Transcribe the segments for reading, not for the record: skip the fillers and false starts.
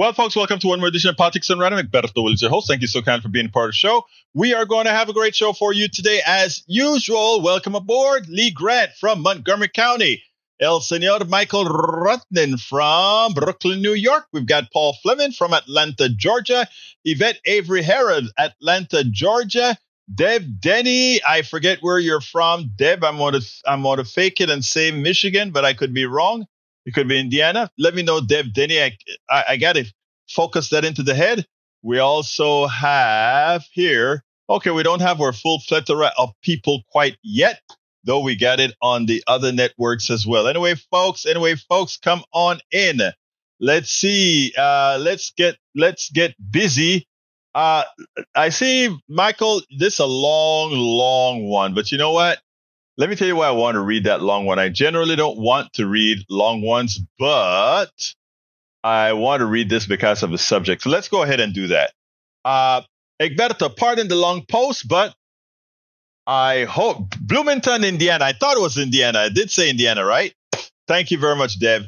Well, folks, welcome to one more edition of Politics and Random. Egberto, Willies, your host. Thank you so kind for being part of the show. We are going to have a great show for you today, as usual. Welcome aboard Lee Grant from Montgomery County, El Senor Michael Rutnan from Brooklyn, New York. We've got Paul Fleming from Atlanta, Georgia, Yvette Avery Herod, Atlanta, Georgia, Deb Denny. I forget where you're from, Deb. I'm going to fake it and say Michigan, but I could be wrong. It could be Indiana. Let me know, Deb Denny. I got to focus that into the head. We also have here, okay, we don't have our full plethora of people quite yet, though we got it on the other networks as well. Anyway, folks, come on in. Let's see. Let's get busy. I see, Michael, this is a long one, but you know what? Let me tell you why I want to read that long one. I generally don't want to read long ones, but I want to read this because of the subject. So let's go ahead and do that. Egberto, pardon the long post, but I hope Bloomington, Indiana. I thought it was Indiana. I did say Indiana, right? Thank you very much, Deb.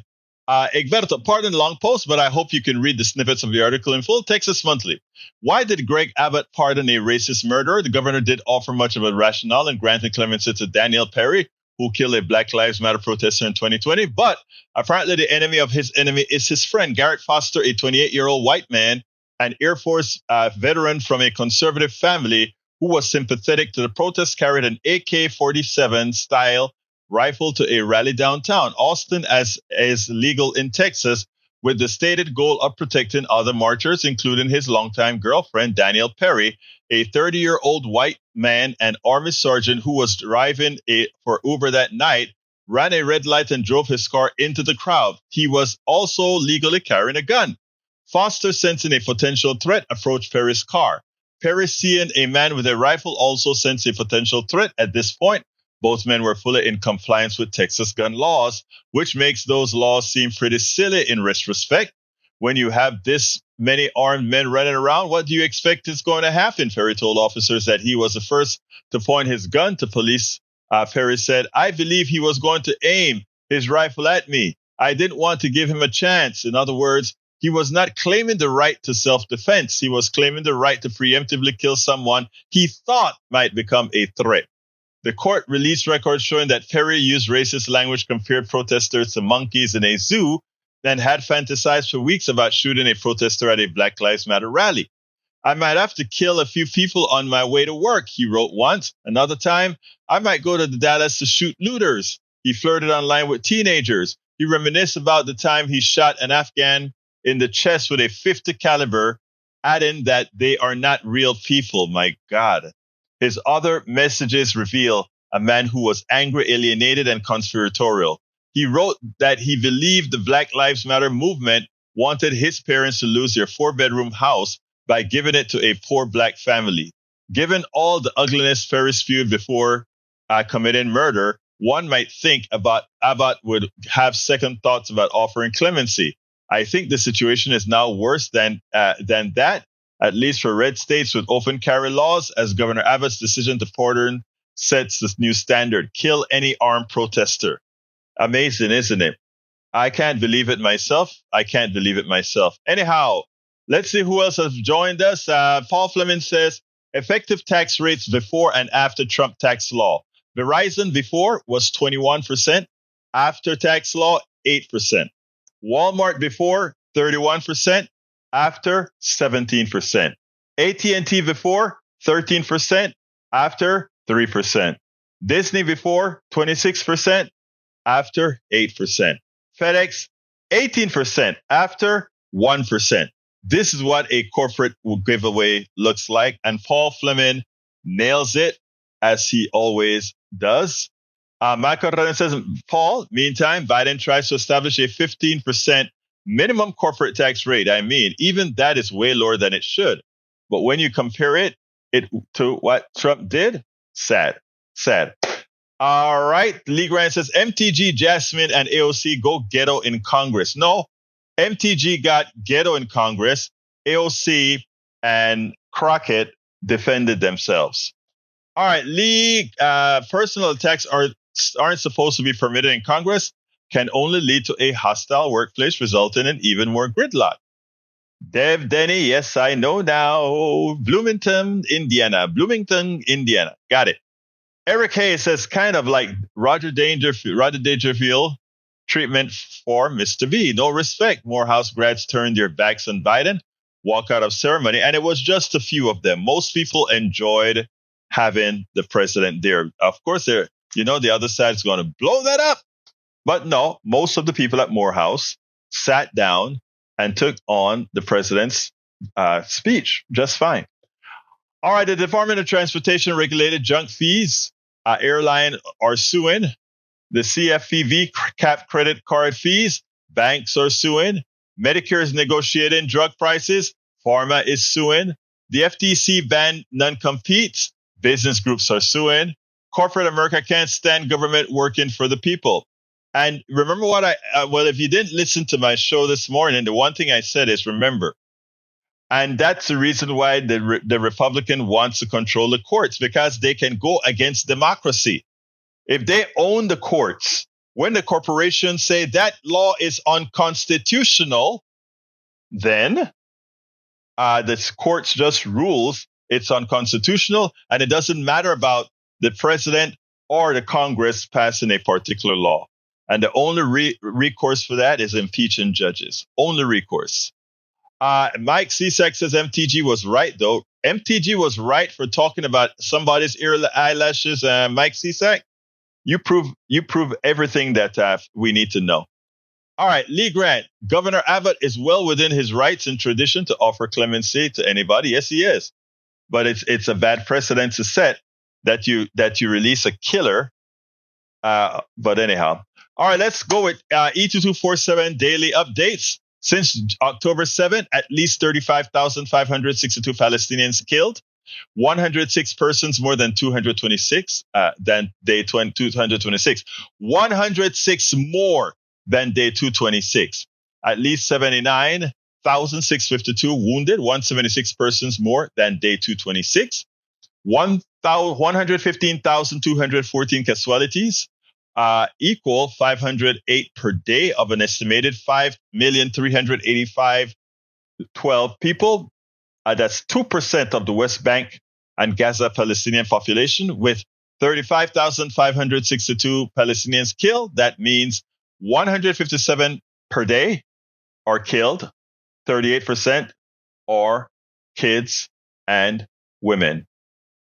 Egberto, pardon the long post, but I hope you can read the snippets of the article in full. Texas Monthly. Why did Greg Abbott pardon a racist murderer? The governor did offer much of a rationale and granted clemency to Daniel Perry, who killed a Black Lives Matter protester in 2020. But apparently the enemy of his enemy is his friend, Garrett Foster, a 28-year-old white man, an Air Force veteran from a conservative family who was sympathetic to the protest, carried an AK-47 style rifle to a rally downtown. Austin, as is legal in Texas, with the stated goal of protecting other marchers, including his longtime girlfriend, Daniel Perry, a 30-year-old white man and Army sergeant who was driving for Uber that night, ran a red light and drove his car into the crowd. He was also legally carrying a gun. Foster, sensing a potential threat, approached Perry's car. Perry, seeing a man with a rifle, also sensed a potential threat. At this point, both men were fully in compliance with Texas gun laws, which makes those laws seem pretty silly in retrospect. When you have this many armed men running around, what do you expect is going to happen? Perry told officers that he was the first to point his gun to police. Perry said, I believe he was going to aim his rifle at me. I didn't want to give him a chance. In other words, he was not claiming the right to self-defense. He was claiming the right to preemptively kill someone he thought might become a threat. The court released records showing that Perry used racist language, compared protesters to monkeys in a zoo, and had fantasized for weeks about shooting a protester at a Black Lives Matter rally. I might have to kill a few people on my way to work, he wrote once. Another time, I might go to the Dallas to shoot looters. He flirted online with teenagers. He reminisced about the time he shot an Afghan in the chest with a .50 caliber, adding that they are not real people. My God. His other messages reveal a man who was angry, alienated, and conspiratorial. He wrote that he believed the Black Lives Matter movement wanted his parents to lose their 4-bedroom house by giving it to a poor black family. Given all the ugliness Perry spewed before committing murder, one might think Abbott would have second thoughts about offering clemency. I think the situation is now worse than that, at least for red states with open carry laws, as Governor Abbott's decision to pardon sets this new standard. Kill any armed protester. Amazing, isn't it? I can't believe it myself. Anyhow, let's see who else has joined us. Paul Fleming says, effective tax rates before and after Trump tax law. Verizon before was 21%. After tax law, 8%. Walmart before, 31%. After, 17%. AT&T before, 13%. After, 3%. Disney before, 26%. After, 8%. FedEx, 18%. After, 1%. This is what a corporate giveaway looks like. And Paul Fleming nails it, as he always does. Michael Ryan says, Paul, meantime, Biden tries to establish a 15% minimum corporate tax rate. I mean, even that is way lower than it should. But when you compare it to what Trump did, sad. All right. Lee Grant says, MTG, Jasmine, and AOC go ghetto in Congress. No, MTG got ghetto in Congress. AOC and Crockett defended themselves. All right, Lee, personal attacks aren't supposed to be permitted in Congress, can only lead to a hostile workplace, resulting in even more gridlock. Dev Denny, yes, I know now. Bloomington, Indiana. Bloomington, Indiana. Got it. Eric Hayes says kind of like Roger Dangerfield treatment for Mr. V. No respect. Morehouse grads turned their backs on Biden, walk out of ceremony, and it was just a few of them. Most people enjoyed having the president there. Of course, the other side is going to blow that up. But no, most of the people at Morehouse sat down and took on the president's speech just fine. All right, the Department of Transportation regulated junk fees. Airline are suing. The CFPB cap credit card fees. Banks are suing. Medicare is negotiating drug prices. Pharma is suing. The FTC banned non-competes. Business groups are suing. Corporate America can't stand government working for the people. And remember what if you didn't listen to my show this morning, the one thing I said is remember. And that's the reason why the Republican wants to control the courts, because they can go against democracy. If they own the courts, when the corporations say that law is unconstitutional, then the courts just rules it's unconstitutional, and it doesn't matter about the president or the Congress passing a particular law. And the only recourse for that is impeaching judges. Only recourse. Mike Cisak says MTG was right, though. MTG was right for talking about somebody's eyelashes. Mike Cisak, you prove everything that we need to know. All right, Lee Grant. Governor Abbott is well within his rights and tradition to offer clemency to anybody. Yes, he is. But it's a bad precedent to set that you release a killer. But anyhow. All right, let's go with E2247 daily updates. Since October 7th, at least 35,562 Palestinians killed, 106 persons more than 226 than day 226, 106 more than day 226. At least 79,652 wounded, 176 persons more than day 226, 115,214 casualties. Equal 508 per day of an estimated 5,385,012 people. That's 2% of the West Bank and Gaza Palestinian population, with 35,562 Palestinians killed. That means 157 per day are killed. 38% are kids and women.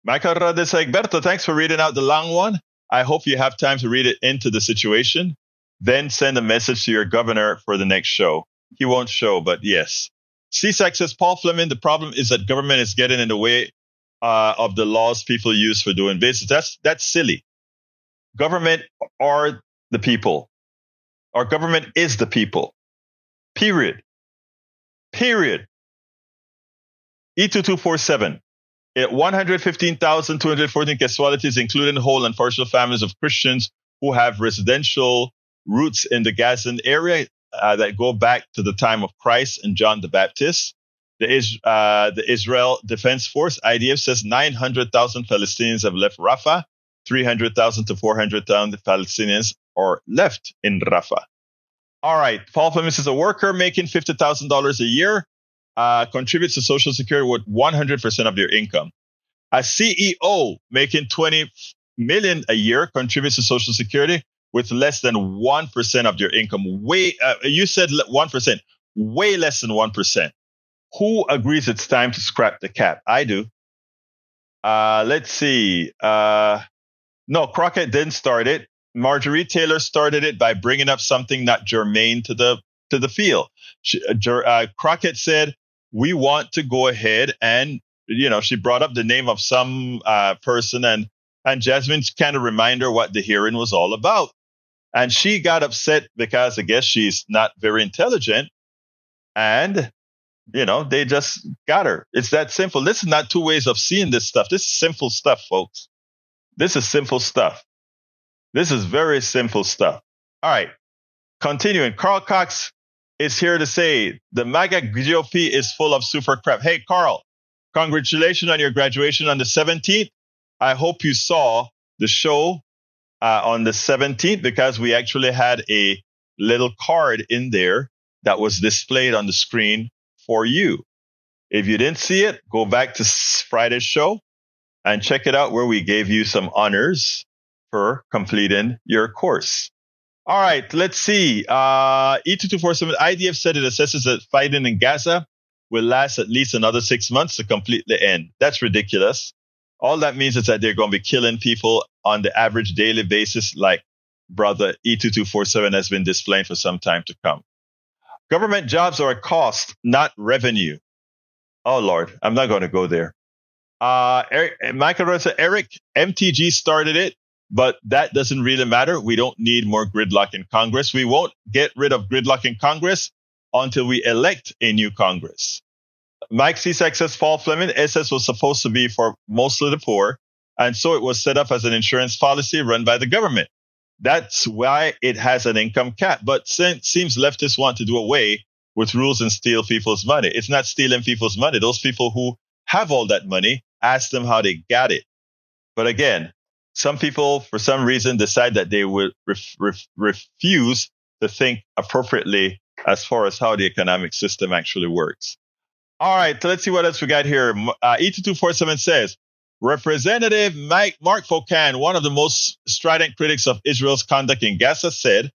Michael Rades Egberto, thanks for reading out the long one. I hope you have time to read it into the situation. Then send a message to your governor for the next show. He won't show, but yes. CSAC says, Paul Fleming, the problem is that government is getting in the way of the laws people use for doing business. That's silly. Government are the people. Our government is the people. Period. E2247. 115,214 casualties, including whole and partial families of Christians who have residential roots in the Gazan area that go back to the time of Christ and John the Baptist. The Israel Defense Force, IDF, says 900,000 Palestinians have left Rafah. 300,000 to 400,000 Palestinians are left in Rafah. All right. Paul Fleming says a worker making $50,000 a year contributes to Social Security with 100% of their income. A CEO making $20 million a year contributes to Social Security with less than 1% of their income. You said 1%, way less than 1%. Who agrees it's time to scrap the cap? I do. Let's see. No, Crockett didn't start it. Marjorie Taylor started it by bringing up something not germane to the field. Crockett said, we want to go ahead and, she brought up the name of some person, and Jasmine kind of reminded her what the hearing was all about. And she got upset because I guess she's not very intelligent. And, they just got her. It's that simple. This is not two ways of seeing this stuff. This is simple stuff, folks. This is simple stuff. This is very simple stuff. All right. Continuing. Carl Cox is here to say the MAGA GOP is full of super crap. Hey, Carl, congratulations on your graduation on the 17th. I hope you saw the show on the 17th, because we actually had a little card in there that was displayed on the screen for you. If you didn't see it, go back to Friday's show and check it out where we gave you some honors for completing your course. All right, let's see. E2247, IDF said it assesses that fighting in Gaza will last at least another 6 months to complete the end. That's ridiculous. All that means is that they're going to be killing people on the average daily basis, like brother E2247 has been displaying for some time to come. Government jobs are a cost, not revenue. Oh, Lord, I'm not going to go there. Michael Rosa, Eric, MTG started it, but that doesn't really matter. We don't need more gridlock in Congress. We won't get rid of gridlock in Congress until we elect a new Congress. Mike Cisak says, Paul Fleming, SS was supposed to be for mostly the poor, and so it was set up as an insurance policy run by the government. That's why it has an income cap. But seems leftists want to do away with rules and steal people's money. It's not stealing people's money. Those people who have all that money, ask them how they got it. But again, some people, for some reason, decide that they will refuse to think appropriately as far as how the economic system actually works. All right, so let's see what else we got here. E2247 says, Representative Mark Focan, one of the most strident critics of Israel's conduct in Gaza, said,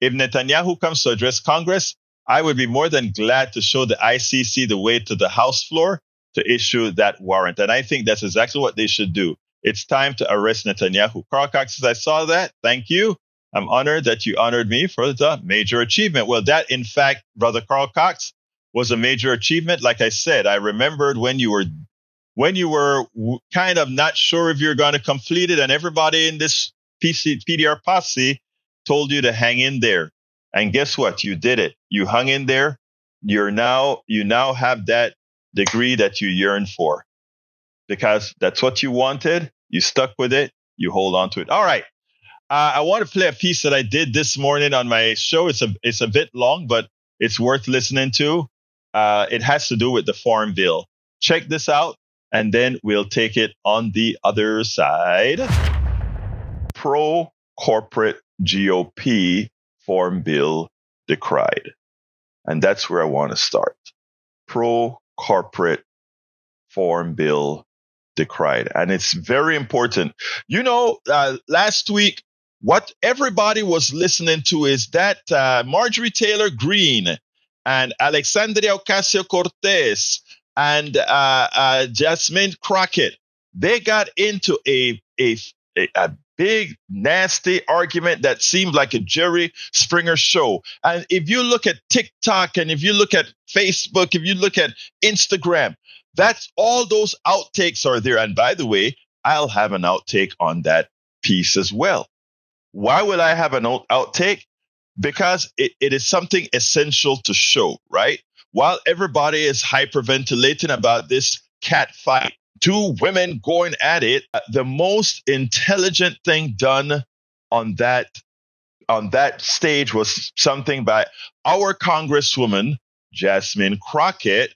if Netanyahu comes to address Congress, I would be more than glad to show the ICC the way to the House floor to issue that warrant. And I think that's exactly what they should do. It's time to arrest Netanyahu. Carl Cox says, I saw that. Thank you. I'm honored that you honored me for the major achievement. Well, that, in fact, Brother Carl Cox, was a major achievement. Like I said, I remembered when you were kind of not sure if you're going to complete it, and everybody in this PDR posse told you to hang in there. And guess what? You did it. You hung in there. You now have that degree that you yearn for, because that's what you wanted. You stuck with it. You hold on to it. All right. I want to play a piece that I did this morning on my show. It's a bit long, but it's worth listening to. It has to do with the Farm Bill. Check this out, and then we'll take it on the other side. Pro-corporate GOP Farm Bill decried. And that's where I want to start. Pro-corporate Farm Bill decried. And it's very important. Last week, what everybody was listening to is that Marjorie Taylor Greene and Alexandria Ocasio-Cortez and Jasmine Crockett, they got into a big, nasty argument that seemed like a Jerry Springer show. And if you look at TikTok and if you look at Facebook, if you look at Instagram, that's all those outtakes are there. And by the way, I'll have an outtake on that piece as well. Why will I have an outtake? Because it is something essential to show, right? While everybody is hyperventilating about this cat fight, two women going at it, the most intelligent thing done on that stage was something by our Congresswoman, Jasmine Crockett,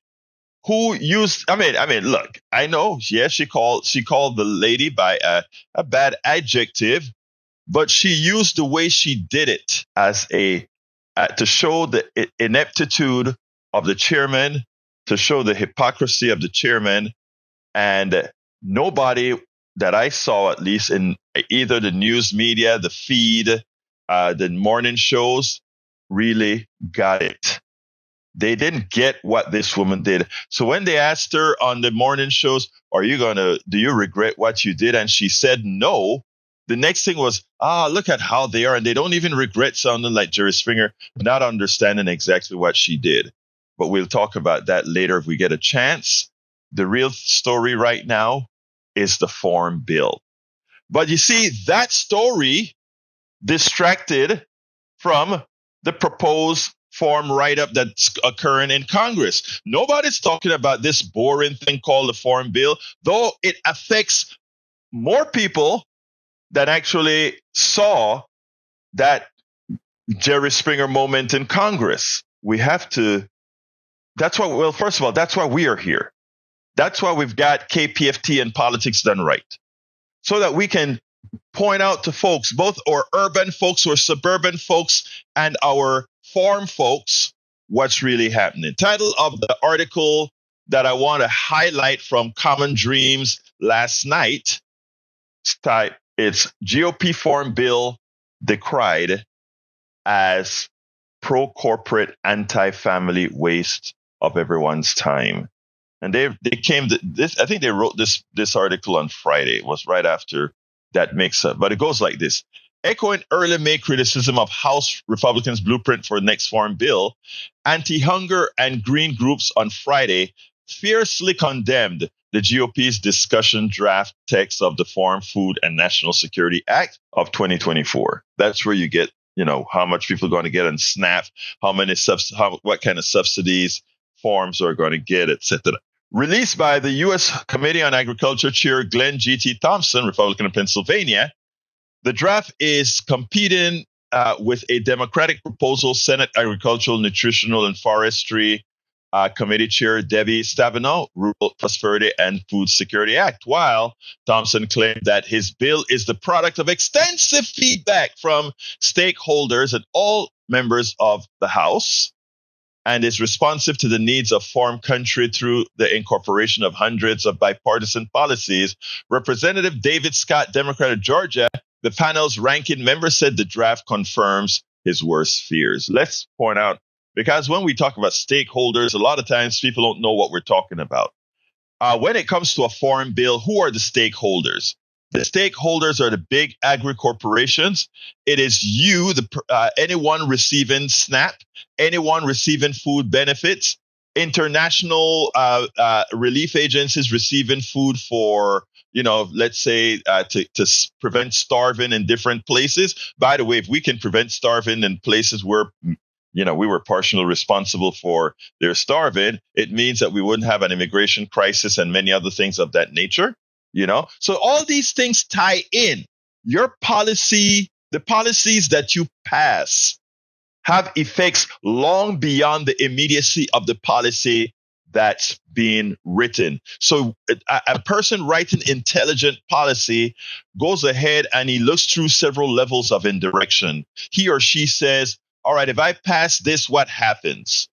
who used, look, I know, yes, she called the lady by a bad adjective, but she used the way she did it as to show the ineptitude of the chairman, to show the hypocrisy of the chairman. And nobody that I saw, at least in either the news media, the feed, the morning shows, really got it. They didn't get what this woman did. So when they asked her on the morning shows, do you regret what you did? And she said no. The next thing was, look at how they are. And they don't even regret sounding like Jerry Springer, not understanding exactly what she did. But we'll talk about that later if we get a chance. The real story right now is the Farm Bill. But you see, that story distracted from the proposed farm write-up that's occurring in Congress. Nobody's talking about this boring thing called the Farm Bill, though it affects more people that actually saw that Jerry Springer moment in Congress. First of all, that's why we are here. That's why we've got KPFT and Politics Done Right. So that we can point out to folks, both our urban folks or suburban folks and our farm folks, what's really happening. Title of the article that I want to highlight from Common Dreams last night, it's GOP Farm Bill decried as pro-corporate, anti-family waste of everyone's time. And they came to this. I think they wrote this article on Friday. It was right after that mix-up, but it goes like this: echoing early May criticism of House Republicans' blueprint for next farm bill, anti-hunger and green groups on Friday fiercely condemned the GOP's discussion draft text of the Farm, Food, and National Security Act of 2024. That's where you get, how much people are going to get on SNAP, what kind of subsidies farms are going to get, etc. Released by the U.S. Committee on Agriculture Chair Glenn G.T. Thompson, Republican of Pennsylvania, the draft is competing with a Democratic proposal, Senate Agricultural, Nutritional, and Forestry Committee Chair Debbie Stabenow, Rural Prosperity and Food Security Act, while Thompson claimed that his bill is the product of extensive feedback from stakeholders and all members of the House, and is responsive to the needs of farm country through the incorporation of hundreds of bipartisan policies. Representative David Scott, Democrat of Georgia, the panel's ranking member, said the draft confirms his worst fears. Let's point out, because when we talk about stakeholders, a lot of times people don't know what we're talking about. When it comes to a farm bill, who are the stakeholders? The stakeholders are the big agri corporations. It is you, anyone receiving SNAP, anyone receiving food benefits, international relief agencies receiving food for, let's say to prevent starving in different places. By the way, if we can prevent starving in places where, we were partially responsible for their starving, it means that we wouldn't have an immigration crisis and many other things of that nature. So all these things tie in. Your policy, the policies that you pass have effects long beyond the immediacy of the policy that's being written. So a person writing intelligent policy goes ahead and he looks through several levels of indirection. He or she says, all right, if I pass this, what happens?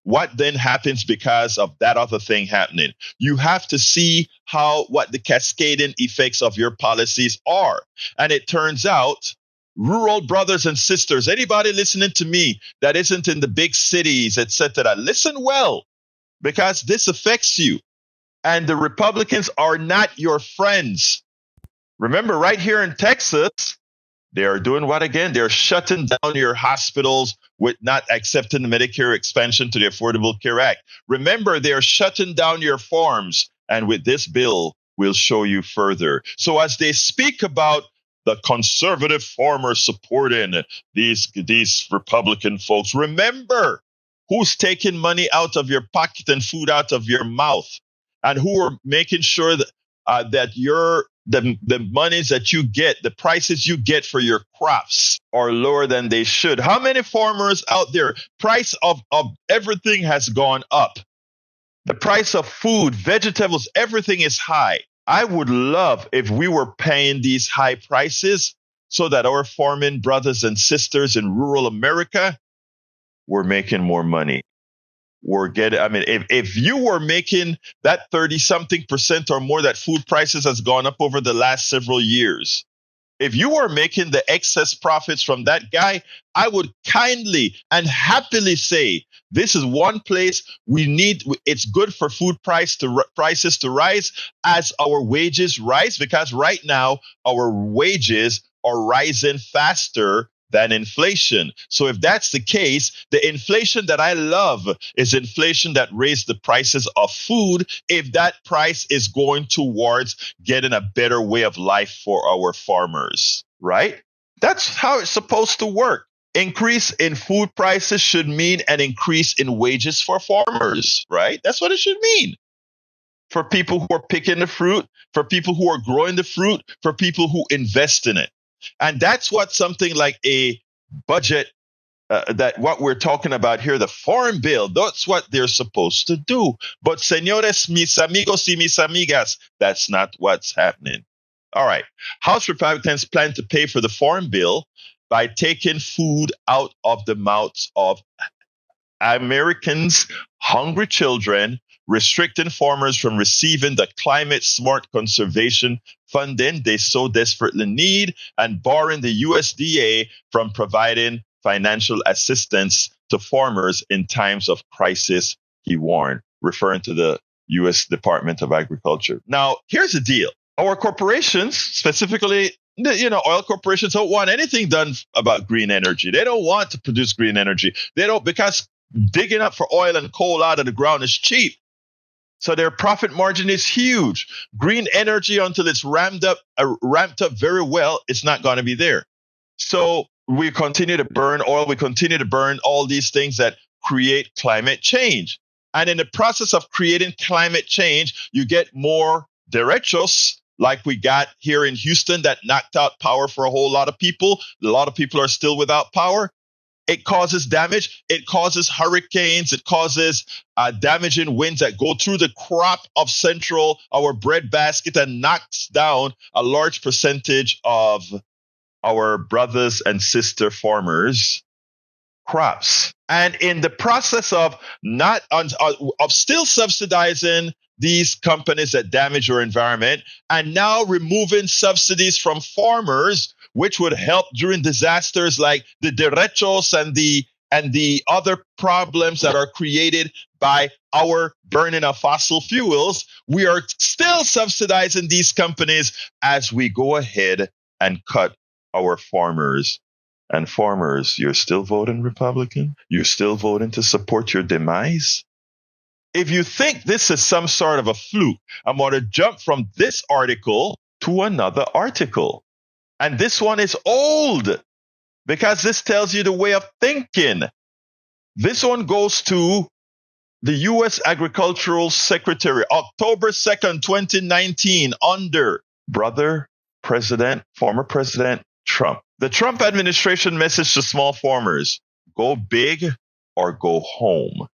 What then happens because of that other thing happening? You have to see what the cascading effects of your policies are. And it turns out, rural brothers and sisters, anybody listening to me that isn't in the big cities, etc., listen well, because this affects you. And the Republicans are not your friends. Remember, right here in Texas, they are doing what again? They're shutting down your hospitals with not accepting the Medicare expansion to the Affordable Care Act. Remember, they're shutting down your farms. And with this bill, we'll show you further. So as they speak about the conservative farmers supporting these Republican folks, remember who's taking money out of your pocket and food out of your mouth, and who are making sure that the monies that you get, the prices you get for your crops are lower than they should. How many farmers out there? Price of everything has gone up. The price of food, vegetables, everything is high. I would love if we were paying these high prices so that our farming brothers and sisters in rural America were making more money. If you were making that 30-something% or more that food prices has gone up over the last several years, if you were making the excess profits from that guy, I would kindly and happily say this is one place it's good for food prices to rise as our wages rise, because right now our wages are rising faster than inflation. So if that's the case, the inflation that I love is inflation that raised the prices of food, if that price is going towards getting a better way of life for our farmers, right? That's how it's supposed to work. Increase in food prices should mean an increase in wages for farmers, right? That's what it should mean. For people who are picking the fruit, for people who are growing the fruit, for people who invest in it. And that's what something like a budget, that what we're talking about here, the Farm Bill, that's what they're supposed to do. But señores, mis amigos y mis amigas, that's not what's happening. All right. House Republicans plan to pay for the Farm Bill by taking food out of the mouths of Americans' hungry children, restricting farmers from receiving the climate smart conservation funding they so desperately need, and barring the USDA from providing financial assistance to farmers in times of crisis, he warned, referring to the U.S. Department of Agriculture. Now, here's the deal. Our corporations, specifically, oil corporations, don't want anything done about green energy. They don't want to produce green energy. They don't, because digging up for oil and coal out of the ground is cheap. So their profit margin is huge. Green energy, until it's ramped up very well, it's not going to be there. So we continue to burn oil. We continue to burn all these things that create climate change. And in the process of creating climate change, you get more derechos, like we got here in Houston, that knocked out power for a whole lot of people. A lot of people are still without power. It causes damage. It causes hurricanes. It causes damaging winds that go through the crop of our breadbasket, and knocks down a large percentage of our brothers and sister farmers' crops. And in the process of still subsidizing these companies that damage our environment, and now removing subsidies from farmers, which would help during disasters like the derechos and the other problems that are created by our burning of fossil fuels, we are still subsidizing these companies as we go ahead and cut our farmers. And farmers, you're still voting Republican? You're still voting to support your demise? If you think this is some sort of a fluke, I'm going to jump from this article to another article. And this one is old, because this tells you the way of thinking. This one goes to the U.S. Agricultural Secretary, October 2nd, 2019, under former President Trump. The Trump administration message to small farmers: go big or go home.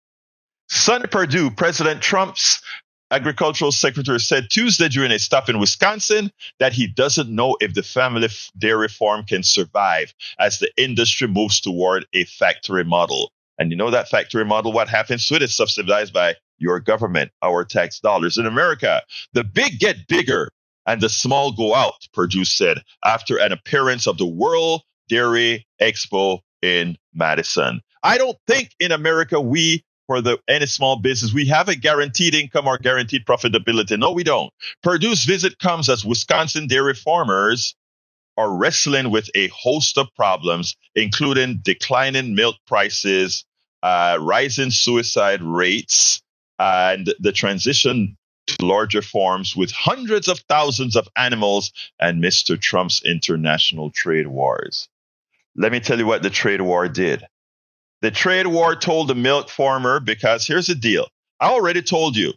Sonny Perdue, President Trump's agricultural secretary, said Tuesday during a stop in Wisconsin that he doesn't know if the family dairy farm can survive as the industry moves toward a factory model. And you know that factory model, what happens to it? It's subsidized by your government, our tax dollars. In America, the big get bigger and the small go out, Perdue said, after an appearance of the World Dairy Expo in Madison. I don't think in America for any small business, we have a guaranteed income or guaranteed profitability. No, we don't. Perdue's visit comes as Wisconsin dairy farmers are wrestling with a host of problems, including declining milk prices, rising suicide rates, and the transition to larger farms with hundreds of thousands of animals, and Mr. Trump's international trade wars. Let me tell you what the trade war did. The trade war told the milk farmer, because here's the deal. I already told you,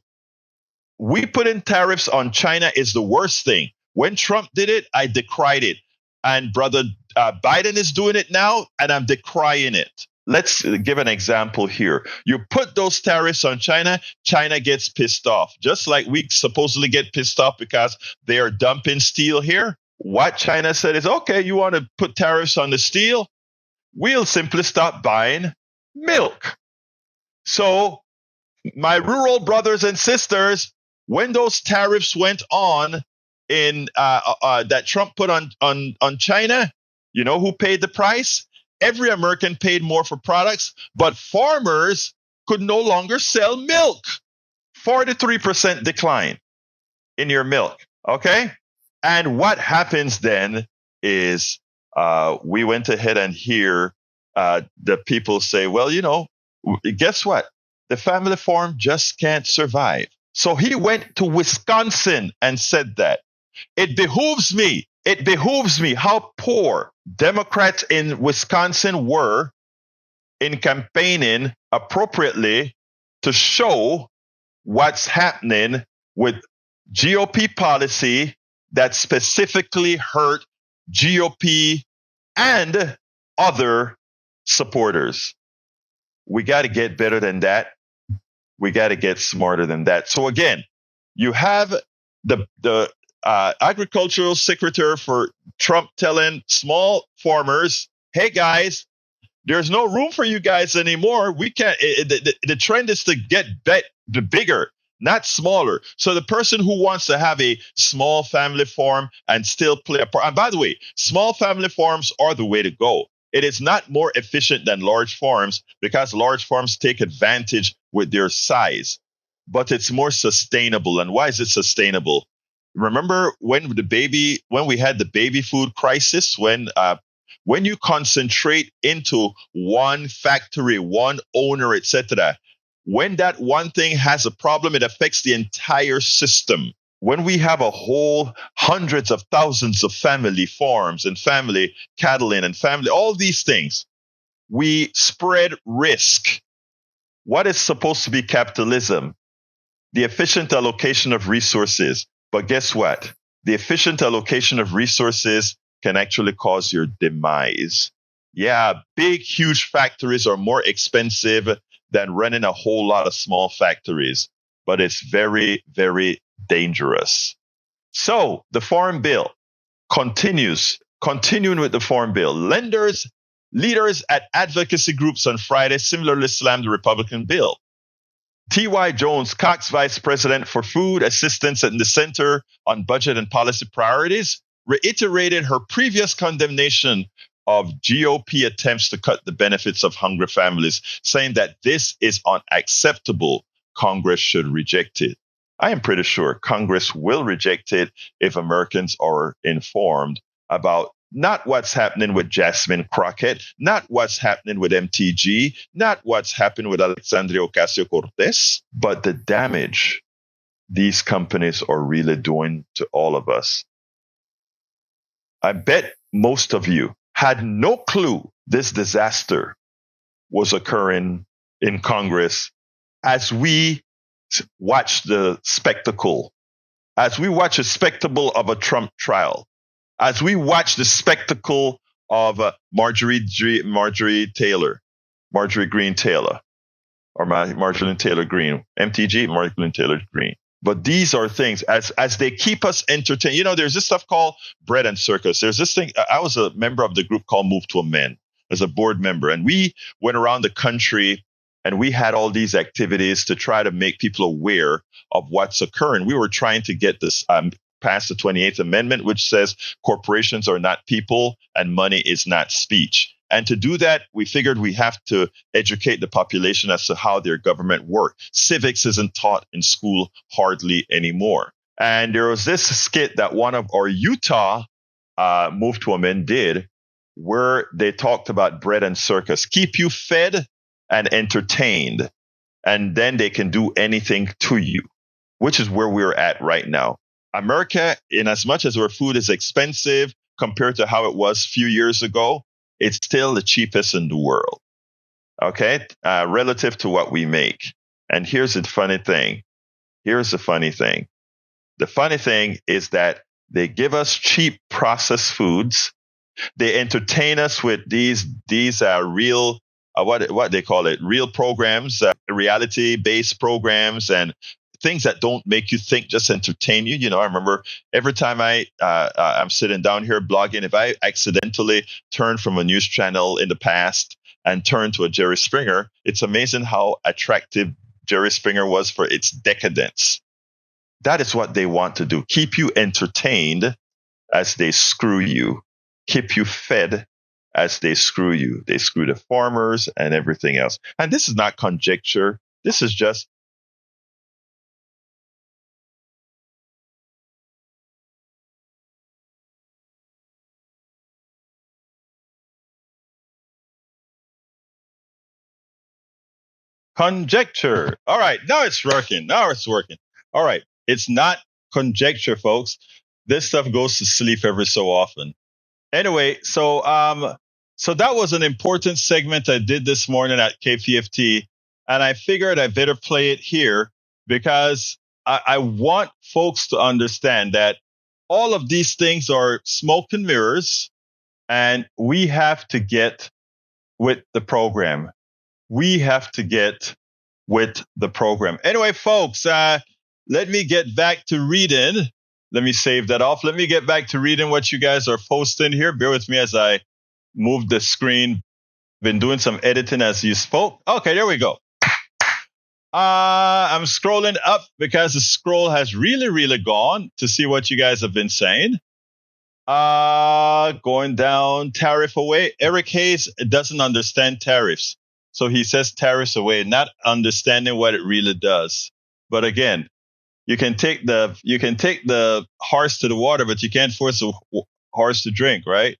we put in tariffs on China is the worst thing. When Trump did it, I decried it. And brother Biden is doing it now, and I'm decrying it. Let's give an example here. You put those tariffs on China, China gets pissed off. Just like we supposedly get pissed off because they are dumping steel here. What China said is, okay, you want to put tariffs on the steel? We'll simply stop buying milk. So my rural brothers and sisters, when those tariffs went on that Trump put on China, you know who paid the price? Every American paid more for products, but farmers could no longer sell milk. 43% decline in your milk. Okay? And what happens then is we went ahead and hear the people say, well, guess what? The family farm just can't survive. So he went to Wisconsin and said that. It behooves me how poor Democrats in Wisconsin were in campaigning appropriately to show what's happening with GOP policy that specifically hurt GOP and other supporters. We got to get better than that. We got to get smarter than that. So again, you have the agricultural secretary for Trump telling small farmers, hey guys, There's no room for you guys anymore. We can't. The trend is to get the bigger, not smaller. So the person who wants to have a small family farm and still play a part. And by the way, small family farms are the way to go. It is not more efficient than large farms because large farms take advantage with their size, but it's more sustainable. And why is it sustainable? Remember when we had the baby food crisis, when you concentrate into one factory, one owner, etc., when that one thing has a problem, it affects the entire system. When we have a whole hundreds of thousands of family farms and family cattling and family, all these things, we spread risk. What is supposed to be capitalism? The efficient allocation of resources. But guess what? The efficient allocation of resources can actually cause your demise. Yeah, big, huge factories are more expensive than running a whole lot of small factories, but it's very, very dangerous. So the Farm Bill continuing with the Farm Bill. Leaders at advocacy groups on Friday similarly slammed the Republican bill. T.Y. Jones, Cox Vice President for Food Assistance at the Center on Budget and Policy Priorities, reiterated her previous condemnation of GOP attempts to cut the benefits of hungry families, saying that this is unacceptable. Congress should reject it. I am pretty sure Congress will reject it if Americans are informed about not what's happening with Jasmine Crockett, not what's happening with MTG, not what's happening with Alexandria Ocasio-Cortez, but the damage these companies are really doing to all of us. I bet most of you had no clue this disaster was occurring in Congress as we watch the spectacle, as we watch a spectacle of a Trump trial, as we watch the spectacle of Marjorie Greene Taylor, or Marjorie Taylor Greene, MTG, Marjorie Taylor Greene. But these are things as they keep us entertained. You know, there's this stuff called bread and circus. There's this thing. I was a member of the group called Move to Amend as a board member, and we went around the country and we had all these activities to try to make people aware of what's occurring. We were trying to get this past the 28th Amendment, which says corporations are not people and money is not speech. And to do that, we figured we have to educate the population as to how their government works. Civics isn't taught in school hardly anymore. And there was this skit that one of our Utah Move to Amend did, where they talked about bread and circus. Keep you fed and entertained, and then they can do anything to you, which is where we're at right now. America, in as much as our food is expensive compared to how it was a few years ago, it's still the cheapest in the world, okay, relative to what we make. And here's the funny thing. The funny thing is that they give us cheap processed foods. They entertain us with these real, what they call it, real programs, reality-based programs, and things that don't make you think, just entertain you. You know, I remember every time I'm sitting down here blogging, if I accidentally turn from a news channel in the past and turn to a Jerry Springer, it's amazing how attractive Jerry Springer was for its decadence. That is what they want to do. Keep you entertained as they screw you. Keep you fed as they screw you. They screw the farmers and everything else. And this is not conjecture. This is just conjecture. All right. Now it's working. All right. It's not conjecture, folks. This stuff goes to sleep every so often. Anyway, so that was an important segment I did this morning at KPFT, and I figured I better play it here because I want folks to understand that all of these things are smoke and mirrors, and we have to get with the program. Anyway, folks, let me get back to reading. Let me save that off. Let me get back to reading what you guys are posting here. Bear with me as I move the screen Been doing some editing as you spoke. Okay, there we go. I'm scrolling up because the scroll has really, really gone to see what you guys have been saying. Going down, tariff away. Eric Hayes doesn't understand tariffs. So he says tariffs away, not understanding what it really does. But again, you can take the horse to the water, but you can't force a horse to drink, right?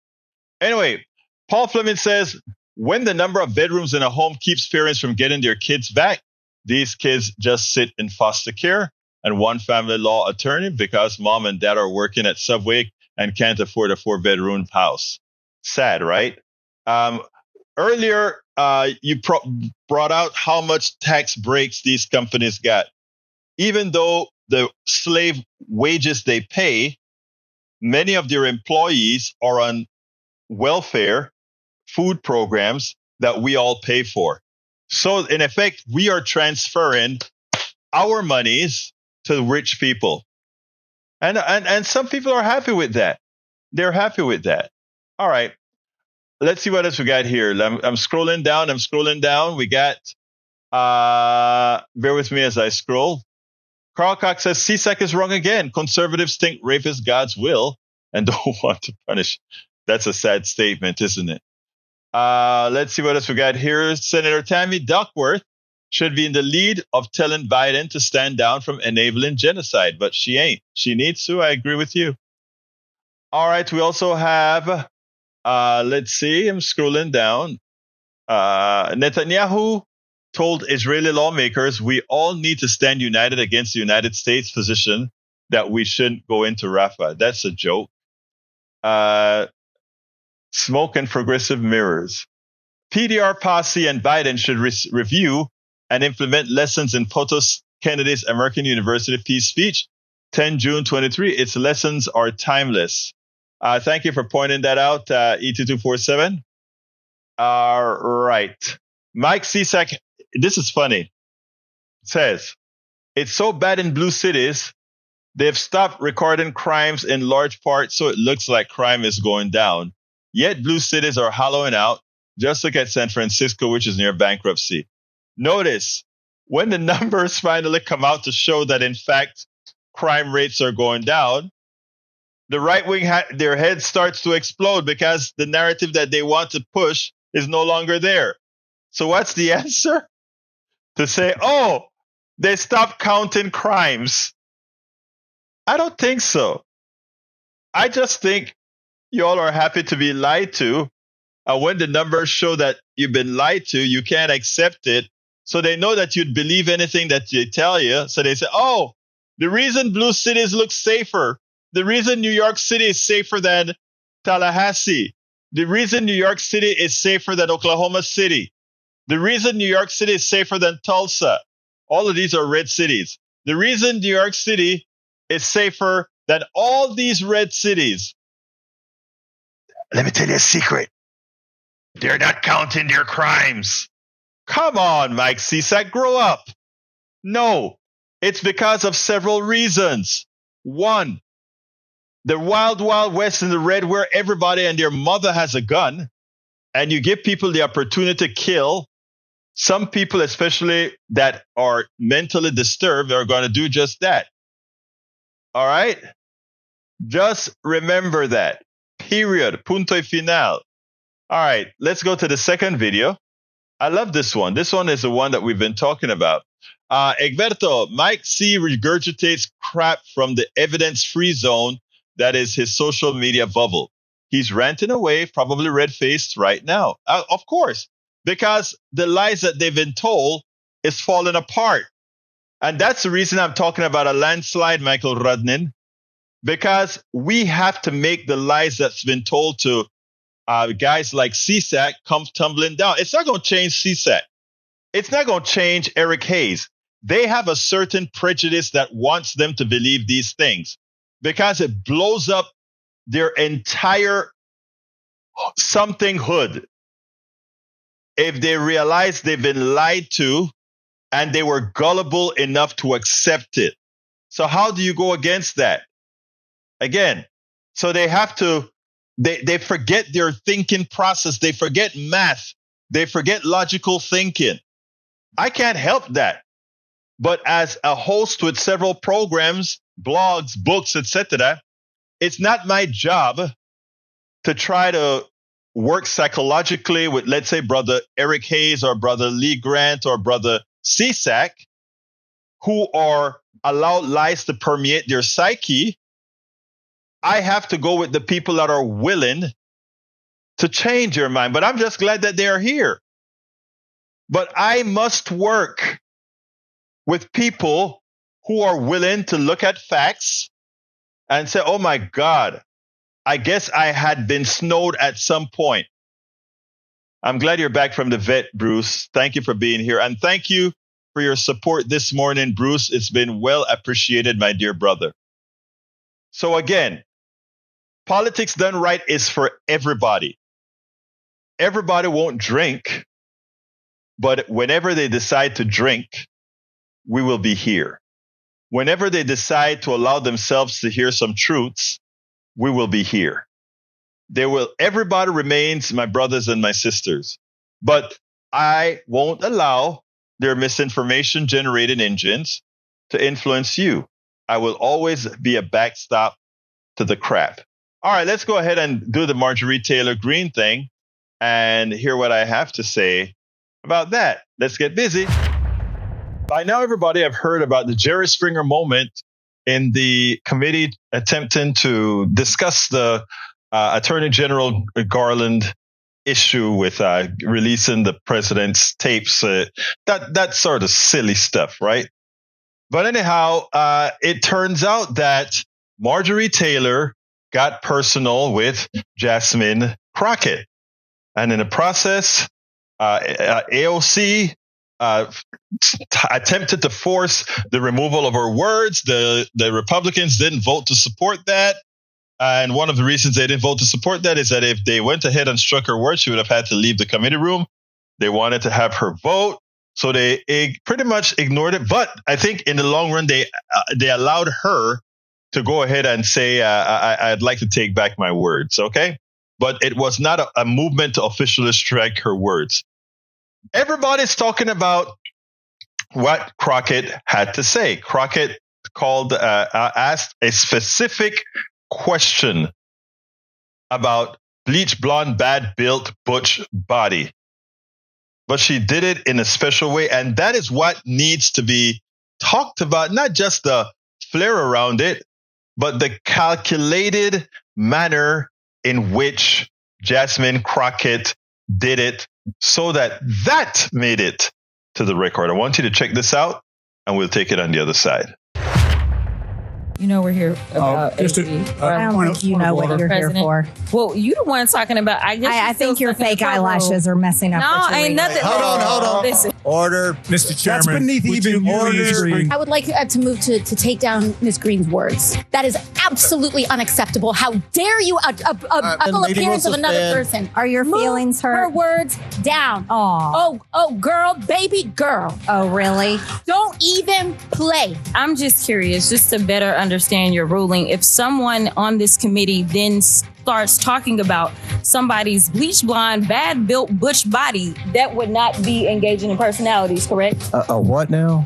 Anyway, Paul Fleming says, when the number of bedrooms in a home keeps parents from getting their kids back, these kids just sit in foster care and one family law attorney because mom and dad are working at Subway and can't afford a 4-bedroom house. Sad, right? Earlier, you brought out how much tax breaks these companies got. Even though the slave wages they pay, many of their employees are on welfare, food programs that we all pay for. So in effect, we are transferring our monies to rich people. And some people are happy with that. They're happy with that. All right. Let's see what else we got here. I'm scrolling down. We got, bear with me as I scroll. Carl Cox says, CSAC is wrong again. Conservatives think rape is God's will and don't want to punish. That's a sad statement, isn't it? Let's see what else we got here. Senator Tammy Duckworth should be in the lead of telling Biden to stand down from enabling genocide, but she ain't. She needs to. I agree with you. All right. We also have, let's see. I'm scrolling down. Netanyahu told Israeli lawmakers we all need to stand united against the United States position that we shouldn't go into Rafah. That's a joke. Smoke and progressive mirrors. PDR posse and Biden should review and implement lessons in POTUS Kennedy's American University Peace Speech, 10 June 23. Its lessons are timeless. Thank you for pointing that out, E2247. All right. Mike Cisak, this is funny, says, it's so bad in blue cities, they've stopped recording crimes in large part, so it looks like crime is going down. Yet blue cities are hollowing out. Just look at San Francisco, which is near bankruptcy. Notice, when the numbers finally come out to show that, in fact, crime rates are going down, the right wing, their head starts to explode because the narrative that they want to push is no longer there. So what's the answer? To say, oh, they stopped counting crimes. I don't think so. I just think y'all are happy to be lied to. And when the numbers show that you've been lied to, you can't accept it. So they know that you'd believe anything that they tell you. So they say, oh, the reason blue cities look safer, the reason New York City is safer than Tallahassee, the reason New York City is safer than Oklahoma City, the reason New York City is safer than Tulsa, all of these are red cities. The reason New York City is safer than all these red cities. Let me tell you a secret. They're not counting their crimes. Come on, Mike Cisak, grow up. No, it's because of several reasons. One, the wild, wild west in the red where everybody and their mother has a gun, and you give people the opportunity to kill. Some people, especially that are mentally disturbed, are going to do just that. All right? Just remember that. Period. Punto y final. All right, let's go to the second video. I love this one. This one is the one that we've been talking about. Egberto, Mike C. regurgitates crap from the evidence-free zone that is his social media bubble. He's ranting away, probably red-faced right now. Of course, because the lies that they've been told is falling apart. And that's the reason I'm talking about a landslide, Michael Rudnin, because we have to make the lies that's been told to guys like CSAC come tumbling down. It's not going to change CSAC. It's not going to change Eric Hayes. They have a certain prejudice that wants them to believe these things because it blows up their entire something hood. If they realize they've been lied to and they were gullible enough to accept it. So how do you go against that? Again, so they have to, they forget their thinking process. They forget math. They forget logical thinking. I can't help that. But as a host with several programs, blogs, books, etc., it's not my job to try to work psychologically with, let's say, Brother Eric Hayes or Brother Lee Grant or Brother CSAC, who are allowed lies to permeate their psyche. I have to go with the people that are willing to change your mind. But I'm just glad that they are here. But I must work with people who are willing to look at facts and say, oh my God, I guess I had been snowed at some point. I'm glad you're back from the vet, Bruce. Thank you for being here. And thank you for your support this morning, Bruce. It's been well appreciated, my dear brother. So again, politics done right is for everybody. Everybody won't drink, but whenever they decide to drink, we will be here. Whenever they decide to allow themselves to hear some truths, we will be here. Everybody remains my brothers and my sisters, but I won't allow their misinformation generated engines to influence you. I will always be a backstop to the crap. All right, let's go ahead and do the Marjorie Taylor Greene thing and hear what I have to say about that. Let's get busy. By now, everybody have heard about the Jerry Springer moment in the committee attempting to discuss the Attorney General Garland issue with releasing the president's tapes. That sort of silly stuff, right? But anyhow, it turns out that Marjorie Taylor got personal with Jasmine Crockett. And in the process, AOC attempted to force the removal of her words. The Republicans didn't vote to support that. And one of the reasons they didn't vote to support that is that if they went ahead and struck her words, she would have had to leave the committee room. They wanted to have her vote. So they pretty much ignored it. But I think in the long run, they allowed her to go ahead and say, I'd like to take back my words. OK, but it was not a movement to officially strike her words. Everybody's talking about what Crockett had to say. Crockett asked a specific question about bleach blonde, bad built, butch body. But she did it in a special way. And that is what needs to be talked about, not just the flair around it, but the calculated manner in which Jasmine Crockett did it so that made it to the record. I want you to check this out, and we'll take it on the other side. You know we're here about I don't think you know what you're here for. Well, you the one talking about. I think your fake eyelashes are messing up. No, ain't nothing. Hold on. Listen. Order. Mr. Chairman. That's beneath even order. I would like to move to take down Ms. Greene's words. That is absolutely unacceptable. How dare you, a full appearance of another person. Are your feelings hurt? Her words down. Aw. Oh, girl, baby girl. Oh, really? Don't even play. I'm just curious, just to better understand your ruling. If someone on this committee then starts talking about somebody's bleach blonde, bad built butch body, that would not be engaging in personalities, correct? What now?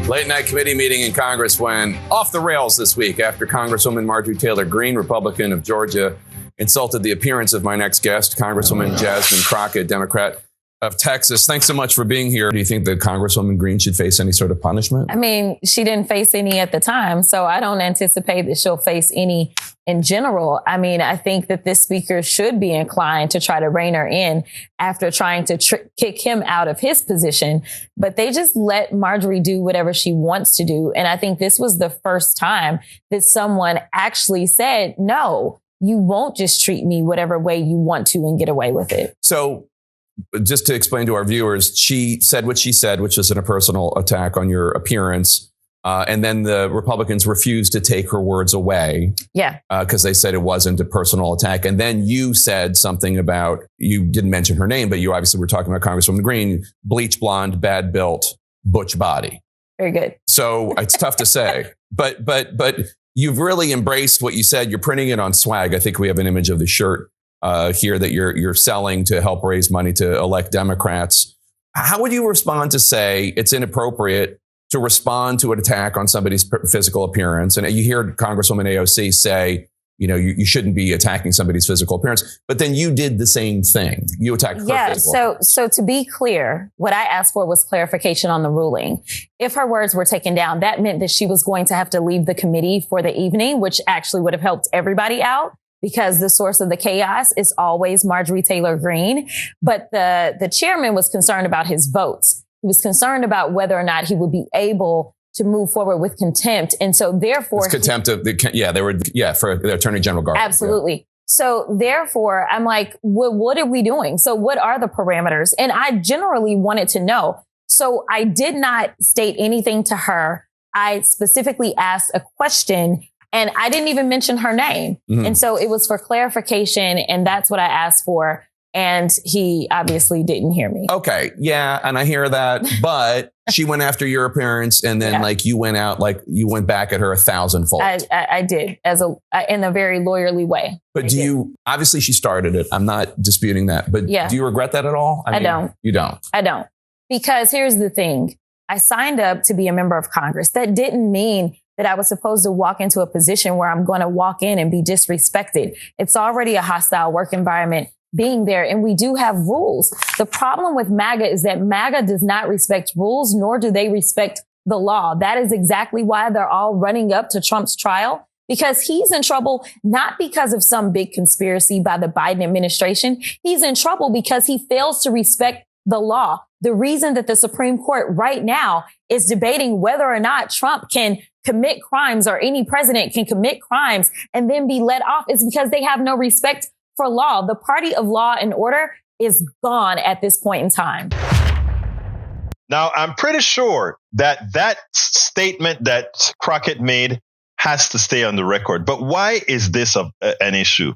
Late night committee meeting in Congress went off the rails this week after Congresswoman Marjorie Taylor Greene, Republican of Georgia, insulted the appearance of my next guest, Congresswoman Jasmine Crockett, Democrat of Texas. Thanks so much for being here. Do you think that Congresswoman Greene should face any sort of punishment? I mean, she didn't face any at the time, so I don't anticipate that she'll face any in general. I mean, I think that this speaker should be inclined to try to rein her in after trying to kick him out of his position. But they just let Marjorie do whatever she wants to do. And I think this was the first time that someone actually said, no, you won't just treat me whatever way you want to and get away with it. So just to explain to our viewers, she said what she said, which is a personal attack on your appearance. And then the Republicans refused to take her words away. Yeah. Because they said it wasn't a personal attack. And then you said something about, you didn't mention her name, but you obviously were talking about Congresswoman Greene, bleach blonde, bad built, butch body. Very good. So it's tough to say. But you've really embraced what you said. You're printing it on swag. I think we have an image of the shirt here that you're selling to help raise money to elect Democrats. How would you respond to say it's inappropriate to respond to an attack on somebody's physical appearance? And you hear Congresswoman AOC say, you shouldn't be attacking somebody's physical appearance, but then you did the same thing. You attacked her physical appearance. So to be clear, what I asked for was clarification on the ruling. If her words were taken down, that meant that she was going to have to leave the committee for the evening, which actually would have helped everybody out because the source of the chaos is always Marjorie Taylor Greene. But the chairman was concerned about his votes. He was concerned about whether or not he would be able to move forward with contempt. And so therefore, for the Attorney General Garland. Absolutely. Yeah. So therefore, I'm like, what are we doing? So what are the parameters? And I generally wanted to know. So I did not state anything to her. I specifically asked a question and I didn't even mention her name. Mm-hmm. And so it was for clarification. And that's what I asked for. And he obviously didn't hear me. Okay. Yeah. And I hear that. But she went after your appearance. And then you went back at her 1,000-fold. I did in a very lawyerly way. But obviously she started it. I'm not disputing that. But do you regret that at all? I don't. You don't? I don't. Because here's the thing. I signed up to be a member of Congress. That didn't mean that I was supposed to walk into a position where I'm going to walk in and be disrespected. It's already a hostile work environment being there. And we do have rules. The problem with MAGA is that MAGA does not respect rules, nor do they respect the law. That is exactly why they're all running up to Trump's trial, because he's in trouble, not because of some big conspiracy by the Biden administration. He's in trouble because he fails to respect the law. The reason that the Supreme Court right now is debating whether or not Trump can commit crimes or any president can commit crimes and then be let off is because they have no respect for law. The party of law and order is gone at this point in time. Now, I'm pretty sure that statement that Crockett made has to stay on the record. But why is this an issue?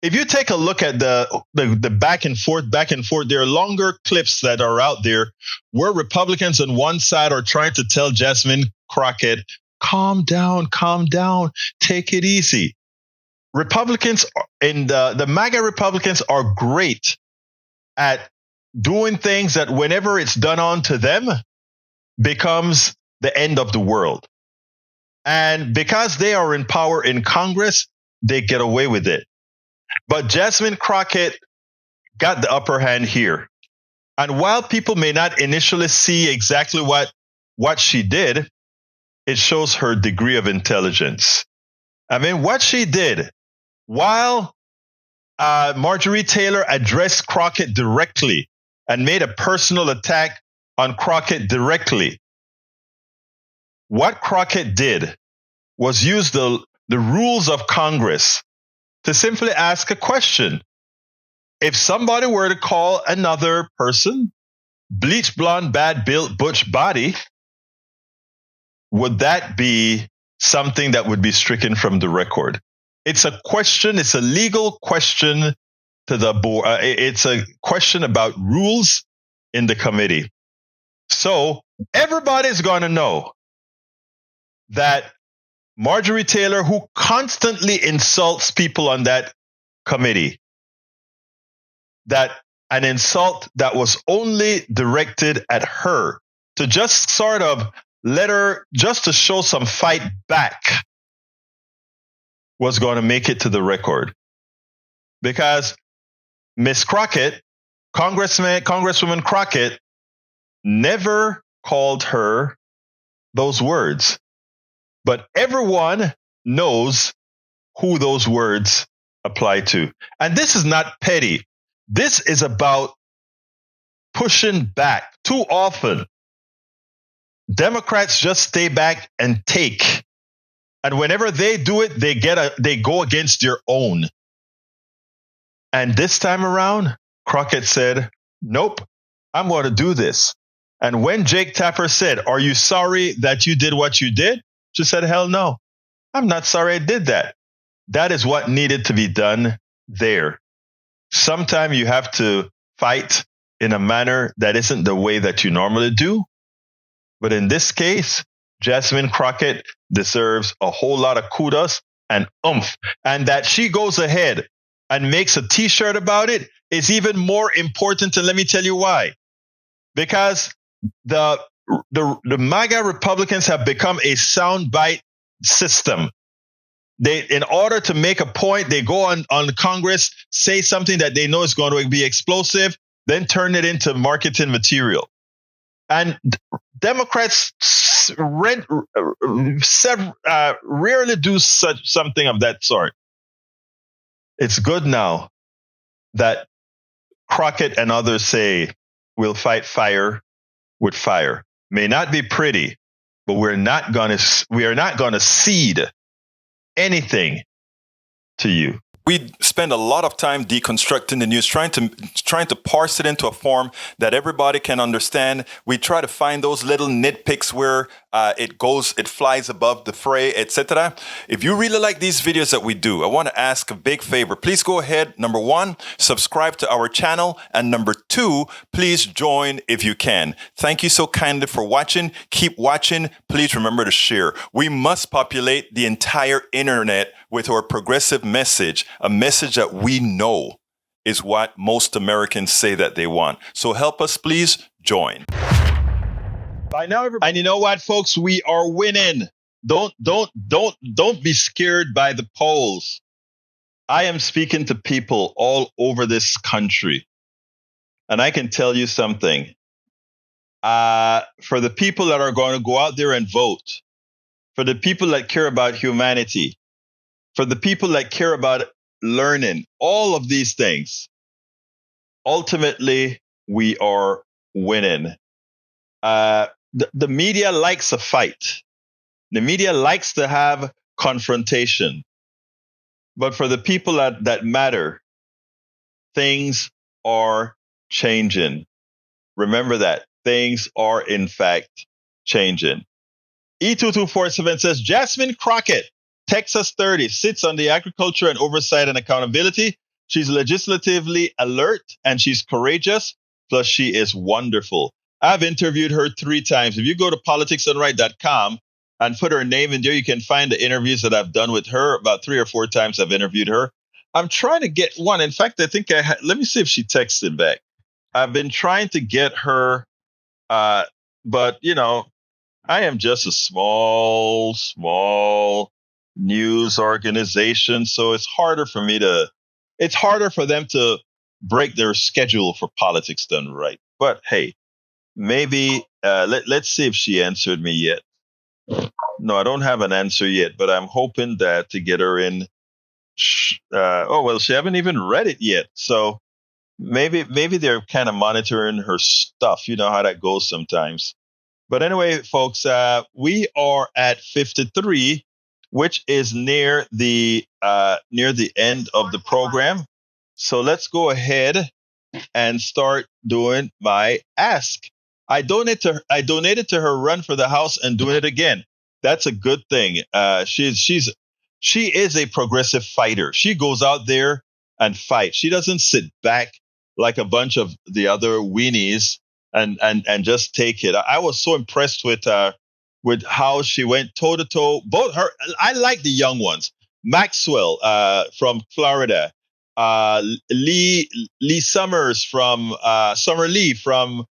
If you take a look at the back and forth, there are longer clips that are out there where Republicans on one side are trying to tell Jasmine Crockett, calm down, take it easy. Republicans and the MAGA Republicans are great at doing things that whenever it's done on to them becomes the end of the world. And because they are in power in Congress, they get away with it. But Jasmine Crockett got the upper hand here. And while people may not initially see exactly what she did, it shows her degree of intelligence. I mean, what she did while Marjorie Taylor addressed Crockett directly and made a personal attack on Crockett directly, what Crockett did was use the rules of Congress to simply ask a question. If somebody were to call another person bleach blonde, bad built, butch body, would that be something that would be stricken from the record? It's a question. It's a legal question to the board. It's a question about rules in the committee. So everybody's going to know that Marjorie Taylor, who constantly insults people on that committee, that an insult that was only directed at her to just sort of let her, just to show some fight back, was going to make it to the record. Because Miss Crockett, Congresswoman Crockett, never called her those words. But everyone knows who those words apply to. And this is not petty. This is about pushing back. Too often, Democrats just stay back and take. And whenever they do it, they go against their own. And this time around, Crockett said, nope, I'm going to do this. And when Jake Tapper said, are you sorry that you did what you did? She said, hell no, I'm not sorry I did that. That is what needed to be done there. Sometimes you have to fight in a manner that isn't the way that you normally do. But in this case, Jasmine Crockett deserves a whole lot of kudos and oomph. And that she goes ahead and makes a T-shirt about it is even more important. And let me tell you why. Because the MAGA Republicans have become a soundbite system. In order to make a point, they go on Congress, say something that they know is going to be explosive, then turn it into marketing material. And Democrats rarely do something of that sort. It's good now that Crockett and others say we'll fight fire with fire. May not be pretty, but we are not going to cede anything to you. We spend a lot of time deconstructing the news, trying to parse it into a form that everybody can understand. We try to find those little nitpicks where it flies above the fray, etc. If you really like these videos that we do, I want to ask a big favor. Please go ahead. Number 1, subscribe to our channel. And number 2, please join if you can. Thank you so kindly for watching. Keep watching. Please remember to share. We must populate the entire internet with our progressive message, a message that we know is what most Americans say that they want. So help us, please join. By now, everybody, and you know what, folks, we are winning. Don't be scared by the polls. I am speaking to people all over this country, and I can tell you something. For the people that are going to go out there and vote, for the people that care about humanity, for the people that care about learning, all of these things, ultimately, we are winning. The media likes a fight. The media likes to have confrontation. But for the people that matter, things are changing. Remember that. Things are, in fact, changing. E2247 says, Jasmine Crockett, Texas 30, sits on the Agriculture and Oversight and Accountability. She's legislatively alert and she's courageous. Plus, she is wonderful. I've interviewed her 3 times. If you go to politicsandright.com and put her name in there, you can find the interviews that I've done with her. About 3 or 4 times I've interviewed her. I'm trying to get one. In fact, I think let me see if she texted back. I've been trying to get her, but, you know, I am just a small news organization, so it's harder for them to break their schedule for Politics Done Right. But hey, maybe let's see if she answered me yet. No, I don't have an answer yet, but I'm hoping that to get her in. She haven't even read it yet, so maybe they're kind of monitoring her stuff. You know how that goes sometimes. But anyway, folks, we are at 53. Which is near the end of the program. So let's go ahead and start doing my ask. I donated to her run for the House and doing it again. That's a good thing. She is a progressive fighter. She goes out there and fights. She doesn't sit back like a bunch of the other weenies and just take it. I was so impressed with how she went toe to toe. Both her, I like the young ones. Maxwell from Florida, Lee Summers from Summer Lee from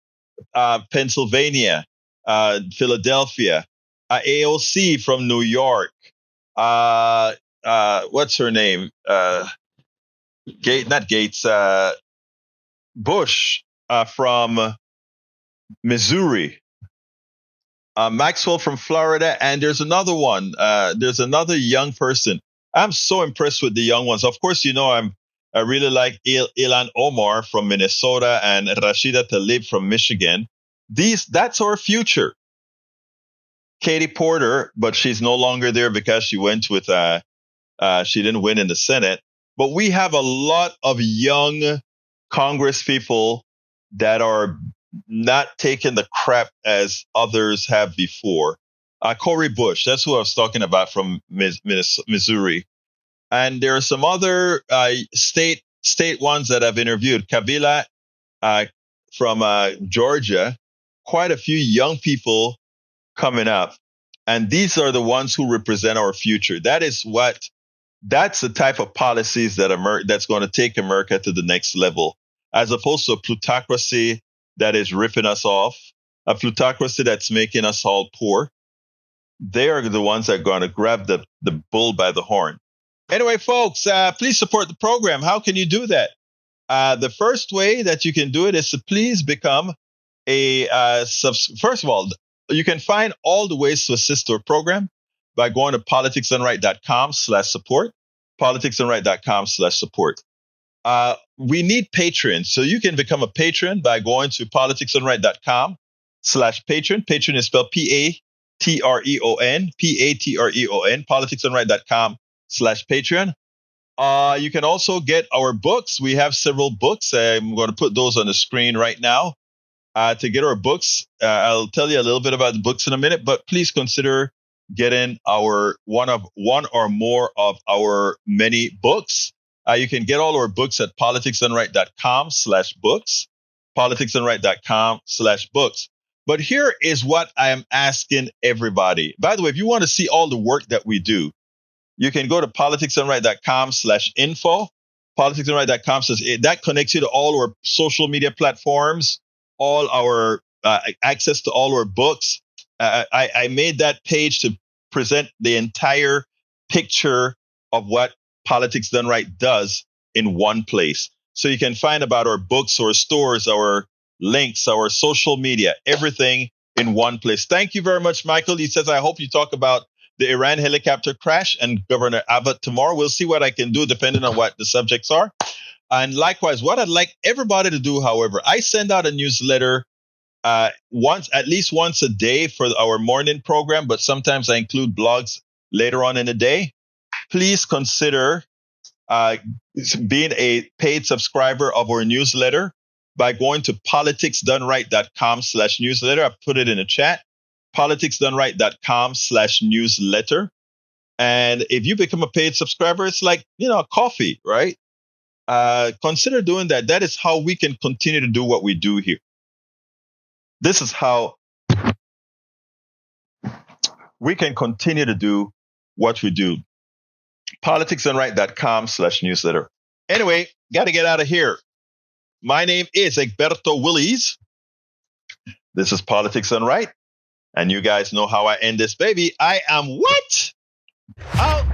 Pennsylvania, Philadelphia, AOC from New York. What's her name? Bush from Missouri. Maxwell from Florida, and there's another one. There's another young person. I'm so impressed with the young ones. Of course, you know I really like Ilhan Omar from Minnesota and Rashida Tlaib from Michigan. That's our future. Katie Porter, but she's no longer there because she went with she didn't win in the Senate. But we have a lot of young Congress people that are not taking the crap as others have before. Cori Bush, that's who I was talking about from Missouri. And there are some other state ones that I've interviewed. Kabila from Georgia, quite a few young people coming up. And these are the ones who represent our future. That is what That's the type of policies that that's going to take America to the next level, as opposed to a plutocracy that is ripping us off, a plutocracy that's making us all poor. They are the ones that are going to grab the bull by the horn. Anyway, folks, please support the program. How can you do that? The first way that you can do it is to please become a first of all, you can find all the ways to assist our program by going to politicsdoneright.com/support, politicsdoneright.com/support. We need patrons, so you can become a patron by going to politicsdoneright.com/patron. Patron is spelled Patreon, politicsdoneright.com/Patreon. You can also get our books. We have several books. I'm going to put those on the screen right now. To get our books, I'll tell you a little bit about the books in a minute, but please consider getting our one or more of our many books. You can get all our books at politicsdoneright.com/books, politicsdoneright.com/books. But here is what I am asking everybody. By the way, if you want to see all the work that we do, you can go to politicsdoneright.com/info, politicsdoneright.com. That connects you to all our social media platforms, all our access to all our books. I made that page to present the entire picture of what Politics Done Right does in one place. So you can find about our books, our stores, our links, our social media, everything in one place. Thank you very much, Michael. He says, I hope you talk about the Iran helicopter crash and Governor Abbott tomorrow. We'll see what I can do depending on what the subjects are. And likewise, what I'd like everybody to do, however, I send out a newsletter at least once a day for our morning program, but sometimes I include blogs later on in the day. Please consider being a paid subscriber of our newsletter by going to politicsdoneright.com/newsletter. I put it in the chat, politicsdoneright.com/newsletter. And if you become a paid subscriber, it's like, a coffee, right? Consider doing that. That is how we can continue to do what we do here. This is how we can continue to do what we do. politicsdoneright.com/newsletter. Anyway, got to get out of here. My name is Egberto Willies. This is Politics Done Right. And you guys know how I end this baby. I am what? Out.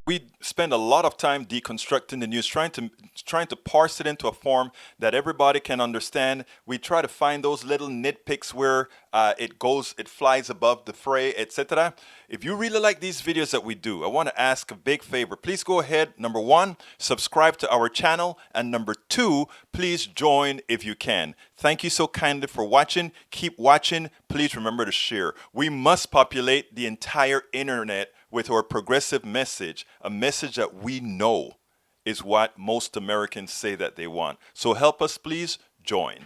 We spend a lot of time deconstructing the news, trying to parse it into a form that everybody can understand. We try to find those little nitpicks where it flies above the fray, etc. If you really like these videos that we do, I want to ask a big favor. Please go ahead. Number 1, subscribe to our channel. And number 2, please join if you can. Thank you so kindly for watching. Keep watching. Please remember to share. We must populate the entire internet with our progressive message, a message that we know is what most Americans say that they want. So help us, please join.